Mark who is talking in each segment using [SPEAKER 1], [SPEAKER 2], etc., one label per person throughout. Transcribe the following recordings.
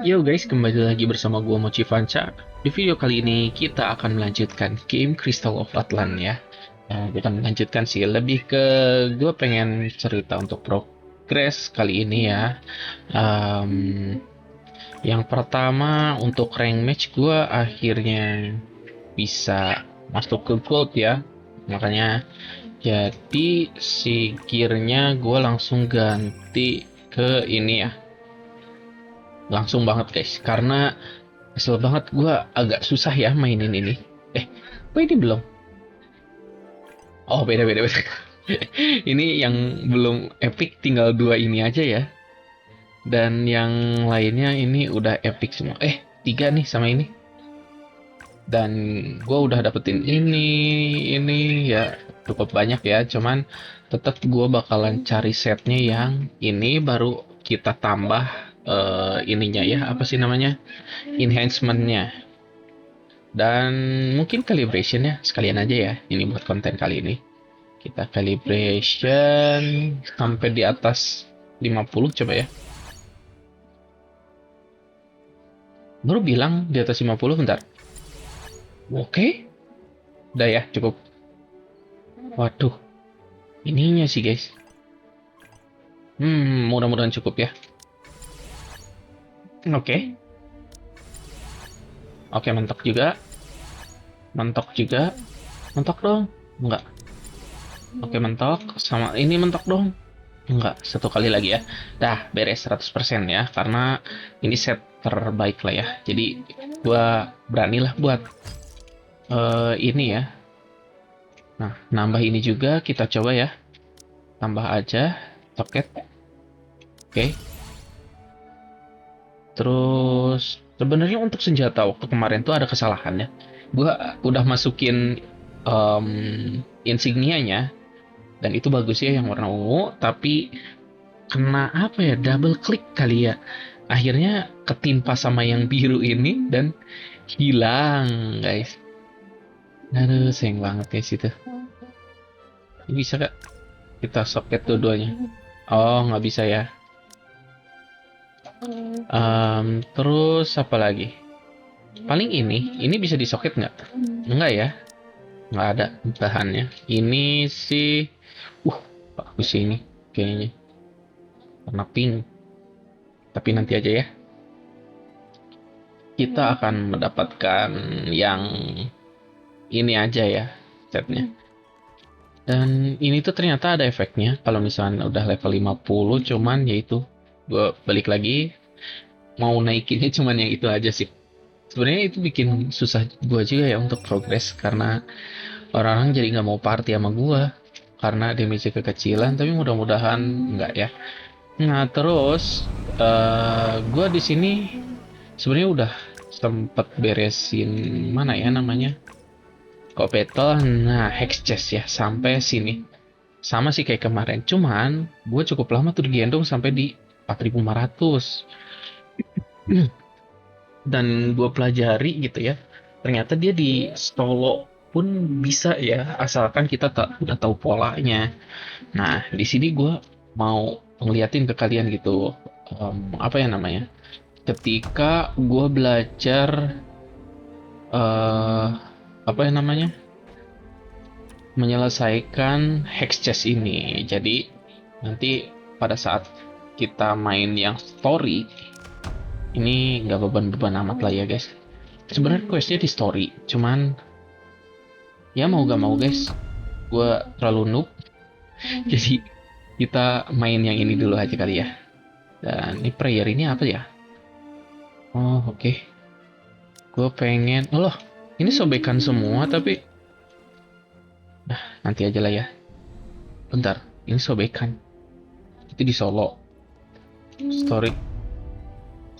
[SPEAKER 1] Yo guys, kembali lagi bersama gua Mochi Vanca. Di video kali ini kita akan melanjutkan game Crystal of Atlan ya. Kita melanjutkan sih, lebih ke gue pengen cerita untuk progress kali ini ya. Em, yang pertama untuk rank match gue akhirnya bisa masuk ke gold ya. Makanya jadi si gearnya gue langsung ganti ke ini ya. Langsung banget guys, karena kesel banget gue agak susah ya mainin ini. Kok ini belum? Oh, beda beda beda. Ini yang belum epic tinggal dua ini aja ya. Dan yang lainnya ini udah epic semua. Tiga nih sama ini. Dan gue udah dapetin ini ya cukup banyak ya. Cuman tetap gue bakalan cari setnya yang ini baru kita tambah ininya ya, apa sih namanya, enhancementnya. Dan mungkin calibration ya, sekalian aja ya, ini buat konten kali ini. Kita calibration sampai di atas 50 coba ya. Baru bilang di atas 50, bentar. Oke, udah ya, cukup. Waduh, ininya sih guys. Mudah-mudahan cukup ya. Oke, oke, mentok juga. Mentok juga. Mentok dong. Enggak. Oke, mentok. Sama ini mentok dong. Enggak, satu kali lagi ya. Dah, beres 100% ya. Karena ini set terbaik lah ya. Jadi, gua beranilah buat ini ya. Nah, nambah ini juga kita coba ya. Tambah aja soket. Oke. Terus sebenarnya untuk senjata waktu kemarin tuh ada kesalahannya. Gua udah masukin em, insignianya dan itu bagus ya yang warna ungu, tapi kena apa ya, double klik kali ya. Akhirnya ketimpa sama yang biru ini dan hilang, guys. Aduh, sayang banget guys itu. Ini bisa gak kita soket dua-duanya? Oh, nggak bisa ya. Terus apa lagi? Paling ini bisa disoket nggak? Enggak ya, nggak ada bahannya. Ini sih, uh, bagus sih ini kayaknya. Warna pink. Tapi nanti aja ya. Kita akan mendapatkan yang ini aja ya setnya. Dan ini tuh ternyata ada efeknya kalau misalnya udah level 50, cuman yaitu gue balik lagi mau naikinnya cuman yang itu aja sih. Sebenarnya itu bikin susah gue juga ya untuk progres karena orang-orang jadi nggak mau party sama gue karena damage kekecilan, tapi mudah-mudahan enggak ya. Nah, terus gue di sini sebenarnya udah sempet beresin mana ya namanya? Kok battle, nah hex chest ya sampai sini. Sama sih kayak kemarin, cuman gue cukup lama tuh digendong sampai di 4500. Dan gue pelajari gitu ya, ternyata dia di solo pun bisa ya asalkan kita tak udah tahu polanya. Nah, di sini gue mau ngeliatin ke kalian gitu, apa ya namanya, ketika gue belajar eh apa ya namanya, menyelesaikan hex chest ini. Jadi nanti pada saat kita main yang story ini nggak beban-beban amat lah ya guys. Sebenarnya questnya di story, cuman ya mau gak mau guys, gue terlalu noob. Jadi kita main yang ini dulu aja kali ya. Dan ini prayer ini apa ya? Oh oke, gue pengen, oh loh, ini sobekan semua tapi nanti aja lah ya. Bentar, ini sobekan. Itu di solo. Story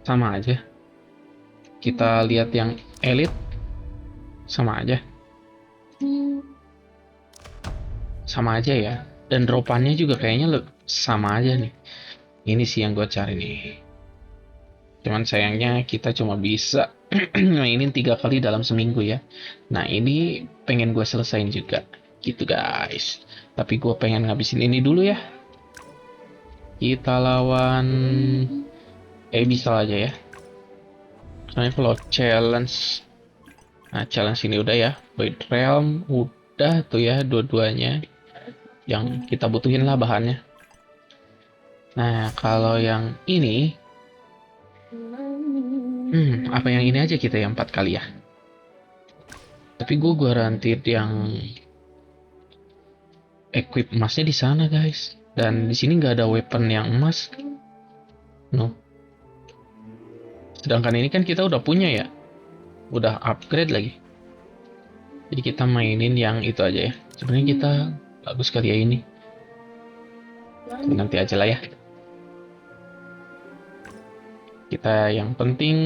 [SPEAKER 1] sama aja. Kita lihat yang elite sama aja. Sama aja ya. Dan dropannya juga kayaknya sama aja nih. Ini sih yang gue cari nih. Cuman sayangnya kita cuma bisa mainin 3 kali dalam seminggu ya. Nah ini pengen gue selesain juga. Gitu guys. Tapi gue pengen ngabisin ini dulu ya. Kita lawan bisa aja ya. Soalnya kalau challenge, nah challenge ini udah ya, Void Realm udah tuh ya dua-duanya yang kita butuhin lah bahannya. Nah kalau yang ini, apa yang ini aja kita yang 4 kali ya. Tapi gue garanti yang equip emasnya di sana guys. Dan di sini nggak ada weapon yang emas, no. Sedangkan ini kan kita udah punya ya, udah upgrade lagi. Jadi kita mainin yang itu aja ya. Sebenarnya kita bagus kali ya ini. Nanti aja lah ya. Kita yang penting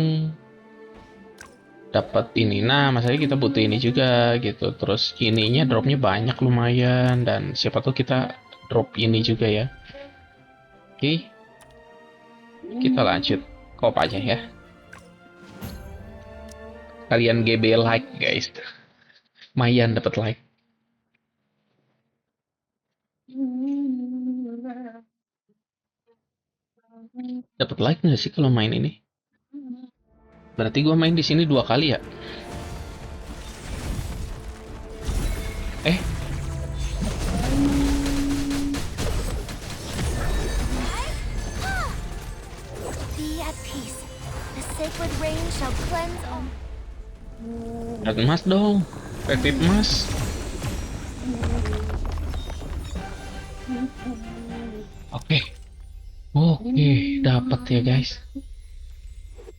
[SPEAKER 1] dapat ini. Nah, masalahnya kita butuh ini juga gitu. Terus ininya dropnya banyak lumayan dan siapa tahu kita drop ini juga ya. Oke, kita lanjut. Kop aja ya. Kalian GB like guys. Lumayan dapat like. Dapat like nggak sih kalau main ini? Berarti gue main di sini 2 kali ya? Eh,
[SPEAKER 2] Be at peace. The sacred rain shall cleanse all.
[SPEAKER 1] dapat emas dong. Equip emas. Oke. Oke, dapat ya guys.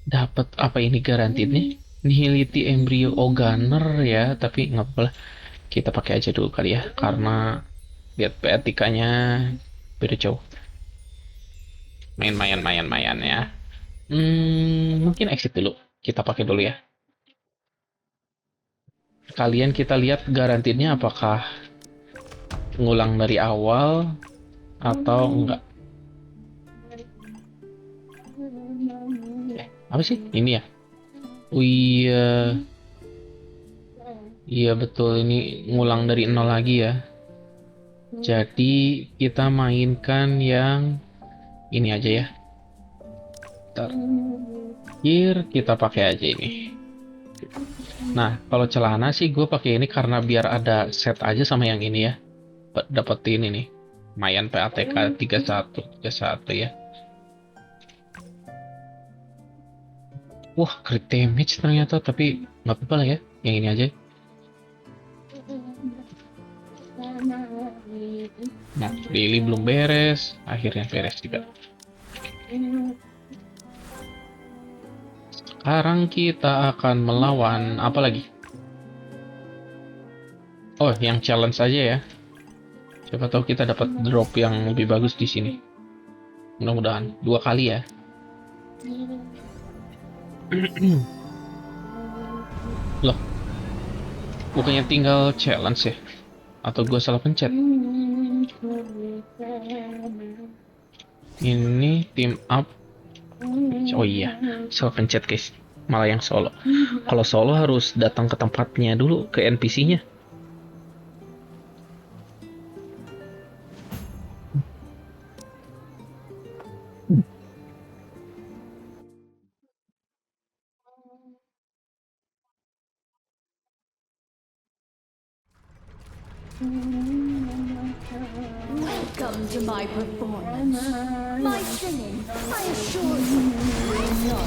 [SPEAKER 1] Dapat apa ini garantinya? Nihility Embryo Organer ya, tapi nggak apa-apa lah. Kita pakai aja dulu kali ya, karena lihat etikanya beda jauh. Main ya. Mungkin exit dulu. Kita pakai dulu ya. Kalian kita lihat garantinya apakah ngulang dari awal atau enggak. Apa sih? Ini ya? Oh iya. Iya betul, ini ngulang dari nol lagi ya. Jadi kita mainkan yang ini aja ya. Ntar. Here kita pakai aja ini. Nah, kalau celana sih gue pakai ini karena biar ada set aja sama yang ini ya. Dapetin ini. Lumayan PATK 31 ya. Wah, crit damage ternyata, tapi nggak apa-apa lah ya. Yang ini aja. Nah, daily belum beres, akhirnya beres juga. Sekarang kita akan melawan apa lagi? Oh, yang challenge aja ya. Siapa tahu kita dapat drop yang lebih bagus di sini. Mudah-mudahan 2 kali ya. Loh, bukannya tinggal challenge ya? Atau gue salah pencet? Ini team up. Oh iya, salah pencet guys. Malah yang solo. Kalau solo harus datang ke tempatnya dulu, ke NPC-nya.
[SPEAKER 2] Welcome to my performance. My singing, I assure you, is not.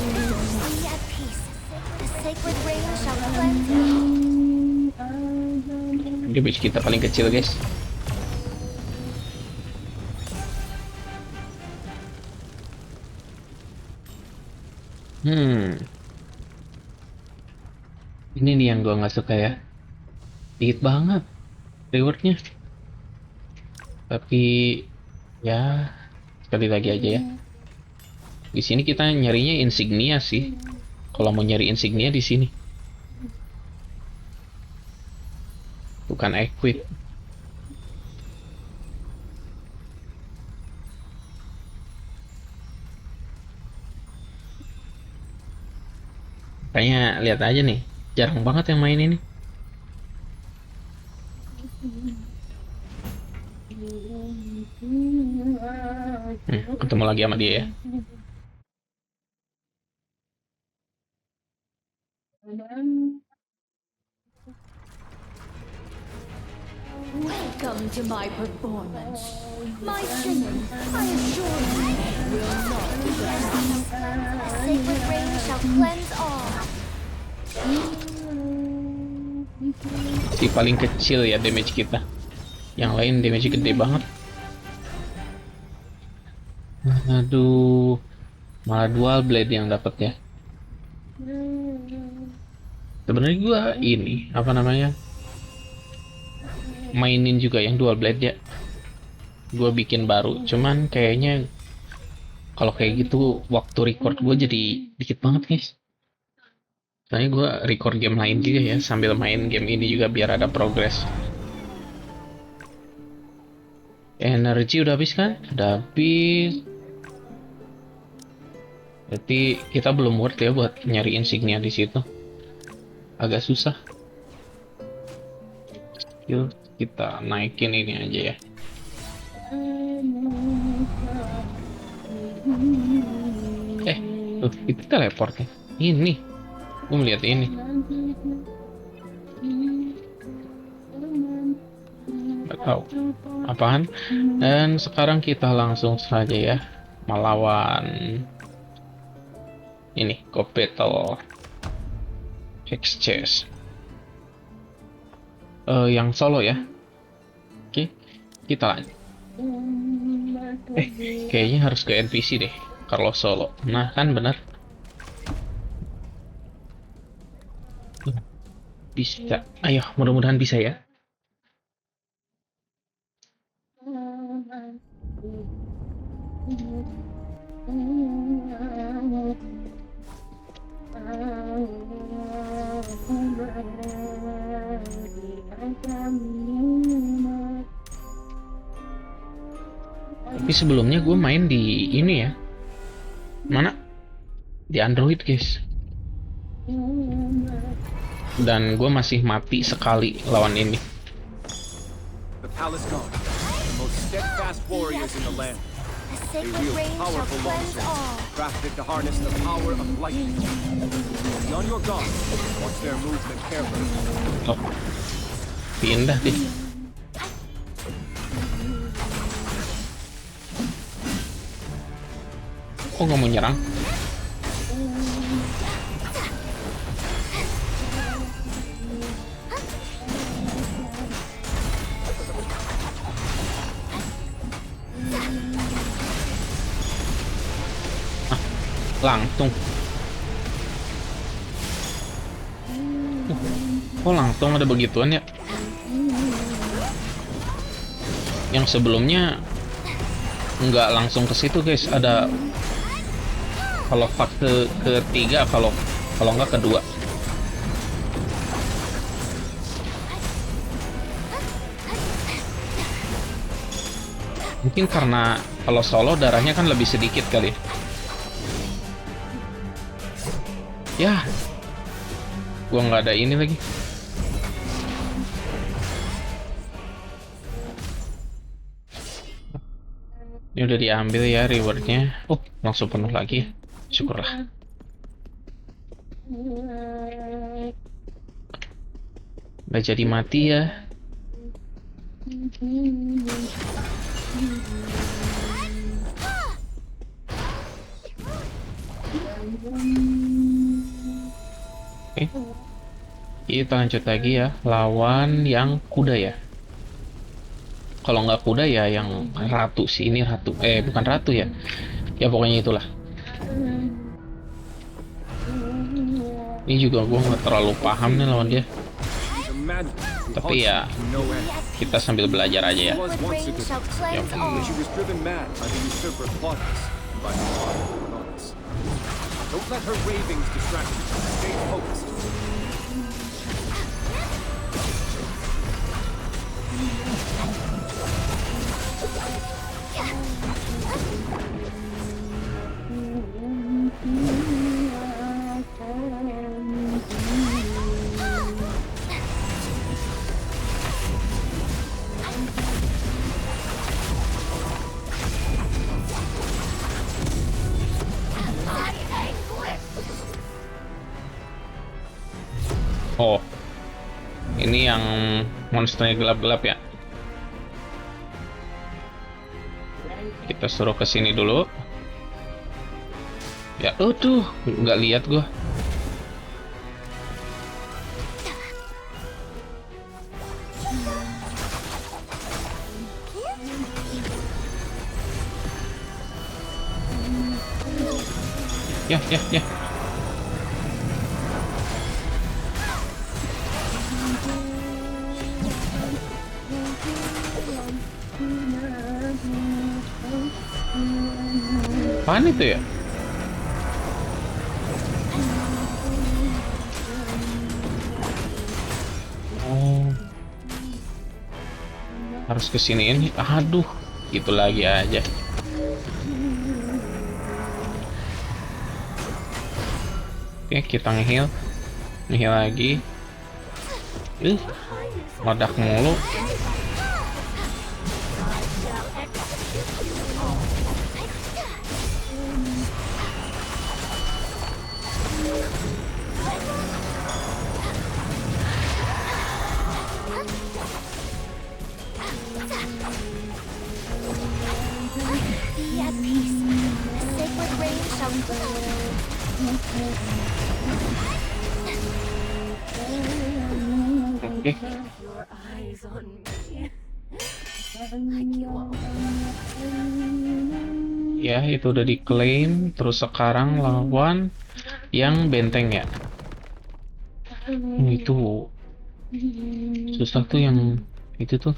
[SPEAKER 2] Be at peace. The sacred rain shall cleanse all.
[SPEAKER 1] Dia base kita paling kecil guys. Ini nih yang gue nggak suka ya. Dikit banget rewardnya. Tapi ya sekali lagi aja ya. Di sini kita nyarinya insignia sih. Kalau mau nyari insignia di sini, bukan equip. Kayaknya lihat aja nih, jarang banget yang main ini. Ketemu lagi sama dia ya.
[SPEAKER 2] Welcome to my performance. My singing, I assure you, will not be lost. The sacred rain shall cleanse all.
[SPEAKER 1] Si paling kecil ya damage kita. Yang lain damage gede banget. Aduh, malah dual blade yang dapat ya. Sebenarnya gua ini apa namanya? Mainin juga yang dual blade ya. Gua bikin baru, cuman kayaknya kalau kayak gitu waktu record gua jadi dikit banget guys. Soalnya gua record game lain juga ya sambil main game ini juga biar ada progress. Energi udah habis kan? Udah habis. Berarti kita belum worth ya buat nyari insignia di situ. Agak susah. Yuk kita naikin ini aja ya. Tuh itu teleport ya. Ini, gue melihat ini. Nggak tahu apaan. Dan sekarang kita langsung saja ya melawan ini Battle Exchange. Yang solo ya. Oke, kita lanjut. Kayaknya harus ke NPC deh kalau solo. Nah kan bener. Bisa. Ayo mudah-mudahan bisa ya. Tapi sebelumnya gue main di ini ya. Mana? Di Android guys. Dan gue masih mati sekali lawan ini.
[SPEAKER 3] The palace guard, the most steadfast warriors in the land.
[SPEAKER 2] The sacred rain shall cleanse all.
[SPEAKER 3] Crafted to harness the power of lightning. Be on your guard. Watch their movement carefully.
[SPEAKER 1] Oh, pindah deh. Kok nggak mau nyerang? Langsung. Kok langsung ada begituan ya? Yang sebelumnya nggak langsung ke situ guys. Ada kalau fase ketiga, kalau nggak kedua. Mungkin karena kalau solo darahnya kan lebih sedikit kali. Ya, gua nggak ada ini lagi. Ini udah diambil ya rewardnya. Oh, langsung penuh lagi. Syukurlah. Nggak jadi mati ya. Oke. Kita lanjut lagi ya. Lawan yang kuda ya. Kalau nggak kuda ya yang ratu sih. Ini ratu. Bukan ratu ya. Ya pokoknya itulah. Ini juga gue nggak terlalu paham nih lawan dia. Tapi ya kita sambil belajar aja ya.
[SPEAKER 3] Was once a good
[SPEAKER 1] Ya,
[SPEAKER 3] but she was driven mad by the usurper Claudius and by the father Coronis. Don't let her ravings distract you. Stay focused.
[SPEAKER 1] Oh, ini yang monsternya gelap-gelap ya. Kita suruh ke sini dulu. Ya, aduh, nggak lihat gua. Ya, ya, ya. Apaan itu ya? Oh, harus ke sini ini. Aduh, gitu lagi aja. Oke, kita nge-heal lagi. Meledak mulu.
[SPEAKER 2] Be at peace. The sacred rain shall cleanse.
[SPEAKER 1] Oke.
[SPEAKER 4] Your eyes on me. Like you are.
[SPEAKER 1] Ya, itu udah diklaim. Terus sekarang lawan yang benteng ya. Itu susah tuh yang itu tuh.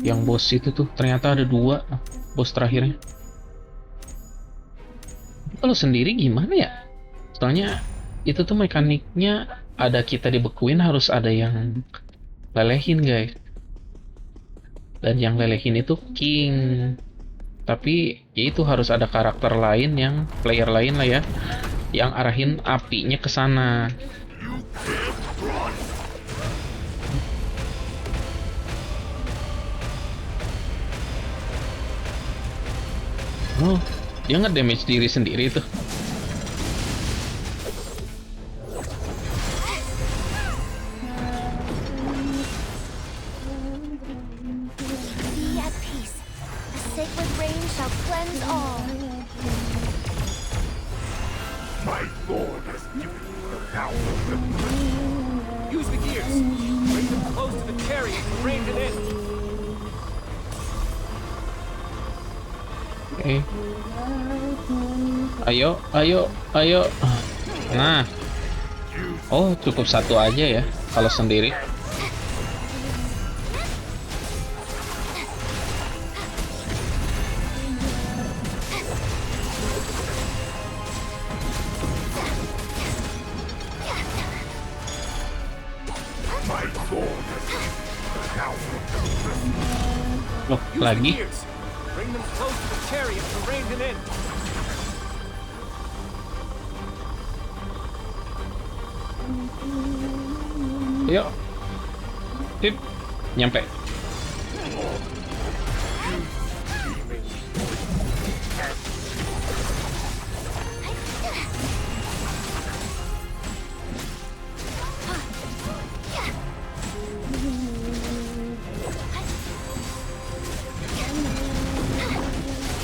[SPEAKER 1] Yang bos itu tuh ternyata ada 2 bos terakhirnya. Kalau sendiri gimana ya? Soalnya itu tuh mekaniknya ada kita dibekuin harus ada yang lelehin guys. Dan yang lelehin itu king. Tapi ya itu harus ada karakter lain yang player lain lah ya, yang arahin apinya ke sana. Oh, dia nge-damage diri sendiri tuh.
[SPEAKER 2] Be at peace. The sacred rain shall cleanse all.
[SPEAKER 3] Use the gears. Bring them close to the chariot and rein it in.
[SPEAKER 1] Oke. Ayo, ayo, ayo. Nah. Oh, cukup satu aja ya kalau sendiri. Loh,
[SPEAKER 3] Use the
[SPEAKER 1] lagi.
[SPEAKER 3] gears. Bring them close to the chariot and rein it in.
[SPEAKER 1] Yuk. Tip. Nyampe.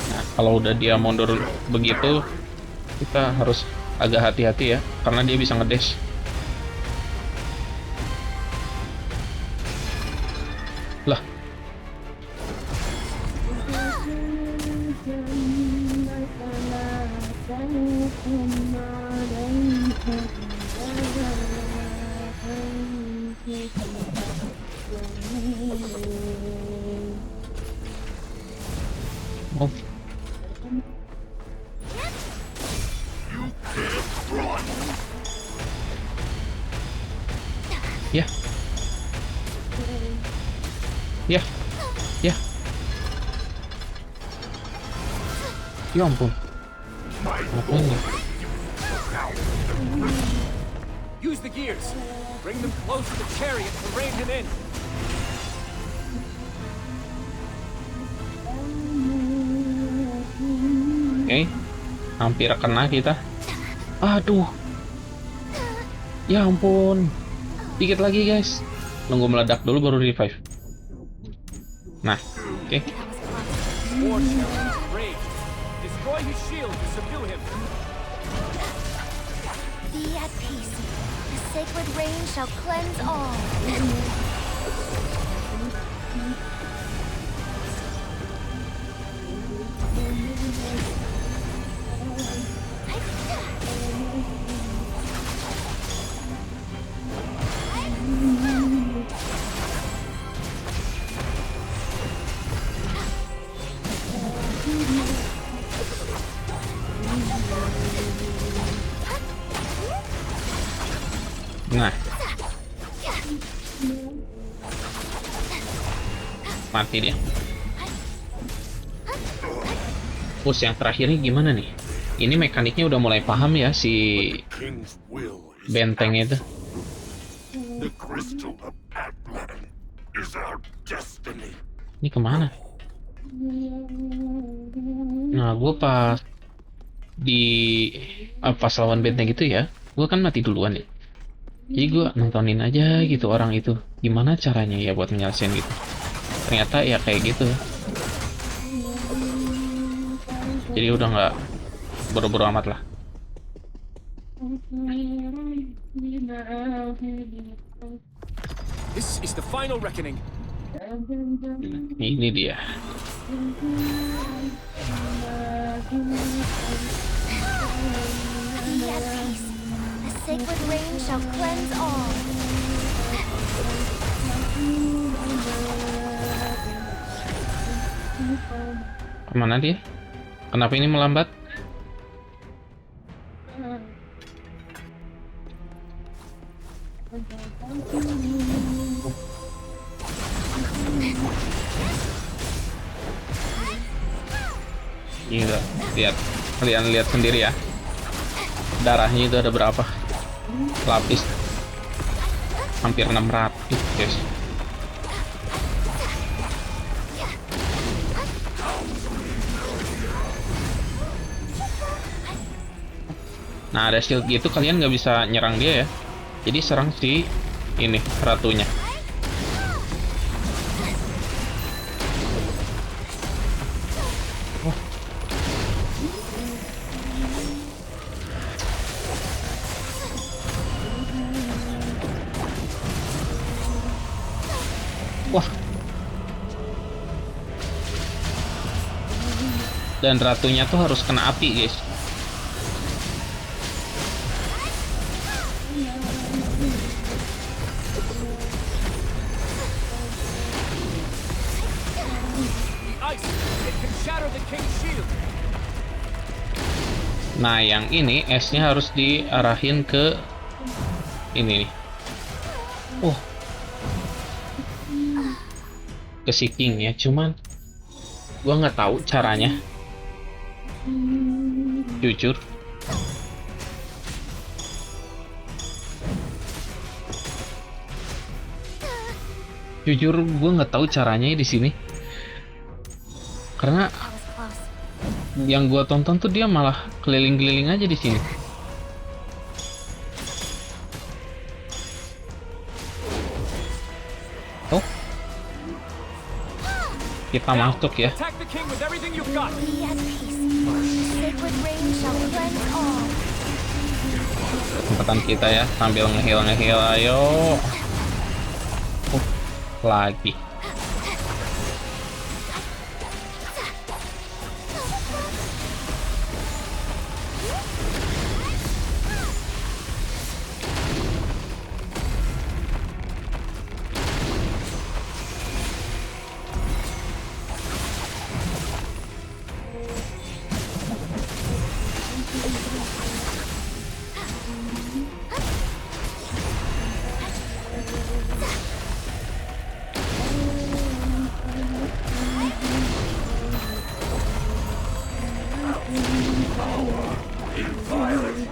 [SPEAKER 1] Nah, kalau udah dia mundur begitu, kita harus agak hati-hati ya, karena dia bisa ngedash. Lah, oh. Ya. Ya. Ya. Ya ampun. Ngapain ya?
[SPEAKER 3] Use the gears. Bring them close to the chariot and rein it in.
[SPEAKER 1] Oke. Hampir kena kita. Aduh. Ya ampun. Dikit lagi guys. Nunggu meledak dulu baru revive. Nah, oke.
[SPEAKER 3] War challenge rage. Destroy his shield to subdue him.
[SPEAKER 2] Be at peace. The sacred rain shall cleanse all.
[SPEAKER 1] Nah. Mati dia. Terus yang terakhirnya gimana nih? Ini mekaniknya udah mulai paham ya si
[SPEAKER 5] King's will is
[SPEAKER 1] benteng itu.
[SPEAKER 5] the crystal of Atlan is our destiny.
[SPEAKER 1] Ini kemana? Nah, gue pas pas lawan benteng gitu ya, gue kan mati duluan ya. Jadi gue nontonin aja gitu orang itu gimana caranya ya buat menyelesaikan gitu. Ternyata ya kayak gitu. Jadi udah nggak boro-boro amat lah.
[SPEAKER 3] This is the final reckoning.
[SPEAKER 1] Ini dia.
[SPEAKER 2] Be at peace. The sacred rain shall cleanse all.
[SPEAKER 1] Kemana dia? Kenapa ini melambat? Gila, lihat, kalian lihat sendiri ya. Darahnya itu ada berapa? Lapis. Hampir 600, guys. Nah, ada shield gitu kalian nggak bisa nyerang dia ya. Jadi serang si ini ratunya. Wah. Dan ratunya tuh harus kena api, guys.
[SPEAKER 3] Ice, it can shatter the king's shield.
[SPEAKER 1] Nah, yang ini S-nya harus diarahin ke ini nih. Ke si King ya, cuman gua nggak tahu caranya. Jujur. Jujur, gua nggak tahu caranya di sini. Karena
[SPEAKER 2] I was close.
[SPEAKER 1] yang gua tonton tuh dia malah keliling-keliling aja di sini. Oh, kita masuk ya.
[SPEAKER 3] Attack the king with everything you've got.
[SPEAKER 2] Be at peace. The sacred rain shall cleanse all.
[SPEAKER 1] Kesempatan kita ya sambil ngehil, ayo. Lagi.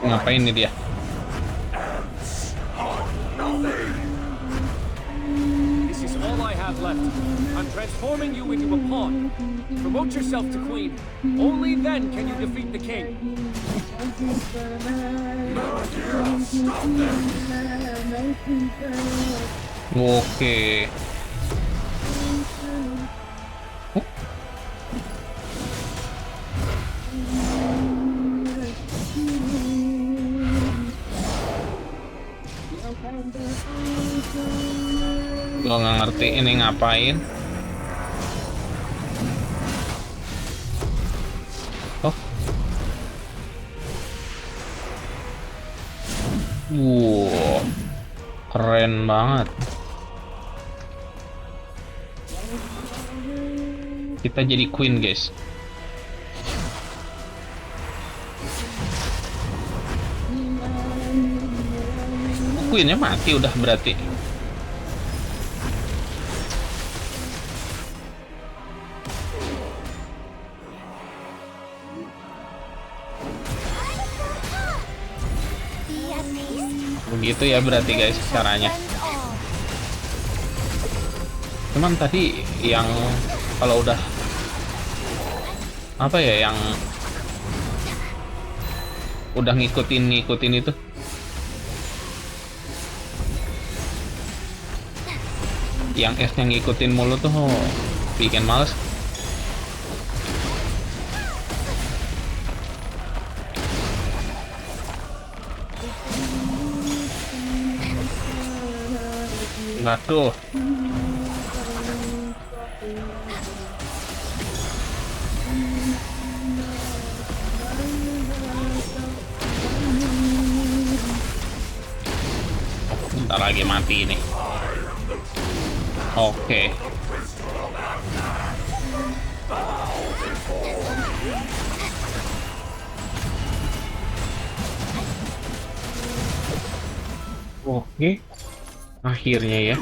[SPEAKER 1] Ngapain nih dia?
[SPEAKER 3] This is all I have left. I'm transforming you into a pawn. Promote yourself to queen. Only then can you defeat the king.
[SPEAKER 1] Oke. Gue nggak ngerti ini ngapain. Oh. Wow. Keren banget. Kita jadi queen, guys. Queennya mati udah berarti.
[SPEAKER 2] Be at peace.
[SPEAKER 1] Begitu ya berarti guys caranya.
[SPEAKER 2] Friends all.
[SPEAKER 1] Cuman tadi yang kalau udah apa ya yang udah ngikutin itu yang S-nya ngikutin mulu tuh bikin males. Waduh. Bentar lagi mati ini. Oke. Oke. Akhirnya ya.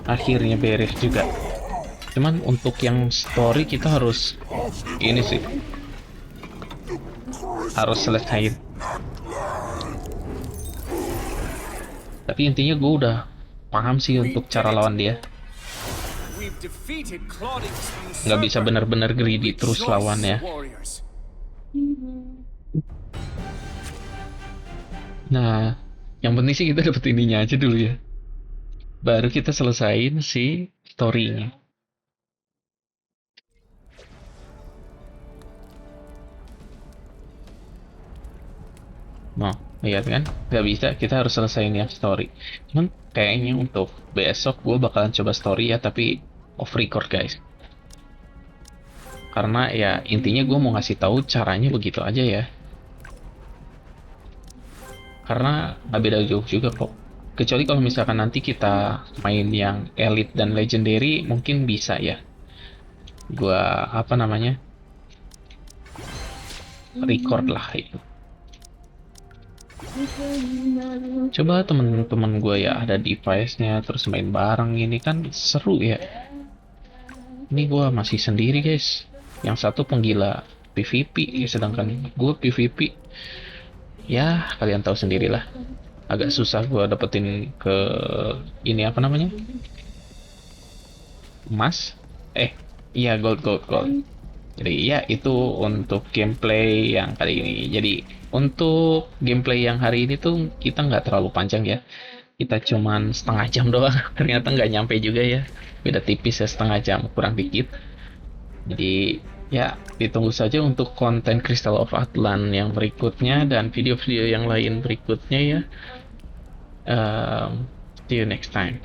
[SPEAKER 1] Akhirnya beres juga. Cuman untuk yang story kita harus ini sih. Harus selesai. Tapi intinya gue udah paham sih untuk cara lawan dia.
[SPEAKER 3] We've defeated Claudic's
[SPEAKER 1] Nggak bisa
[SPEAKER 3] usurper.
[SPEAKER 1] bener-bener greedy terus
[SPEAKER 3] Rejoice,
[SPEAKER 1] lawannya.
[SPEAKER 3] warriors.
[SPEAKER 1] Nah, yang penting sih kita dapet ininya aja dulu ya. Baru kita selesain si story-nya. Nah, lihat kan? Nggak bisa, kita harus selesaiin yang story. Cuman kayaknya untuk besok gue bakalan coba story ya, tapi off record guys. Karena ya intinya gue mau ngasih tahu caranya begitu aja ya. Karena nggak beda jauh juga kok. Kecuali kalau misalkan nanti kita main yang elite dan legendary mungkin bisa ya. Gua apa namanya? Record lah itu. Coba temen-temen gue ya ada device-nya terus main bareng ini kan seru ya. Ini gue masih sendiri guys. Yang satu penggila PvP sedangkan gue PvP. Ya kalian tahu sendirilah. Agak susah gue dapetin ke ini apa namanya? Emas? Iya gold. Jadi ya itu untuk gameplay yang kali ini. Jadi untuk gameplay yang hari ini tuh kita nggak terlalu panjang ya. Kita cuman setengah jam doang. Ternyata nggak nyampe juga ya. Beda tipis ya setengah jam kurang dikit. Jadi ya ditunggu saja untuk konten Crystal of Atlan yang berikutnya dan video-video yang lain berikutnya ya. See you next time.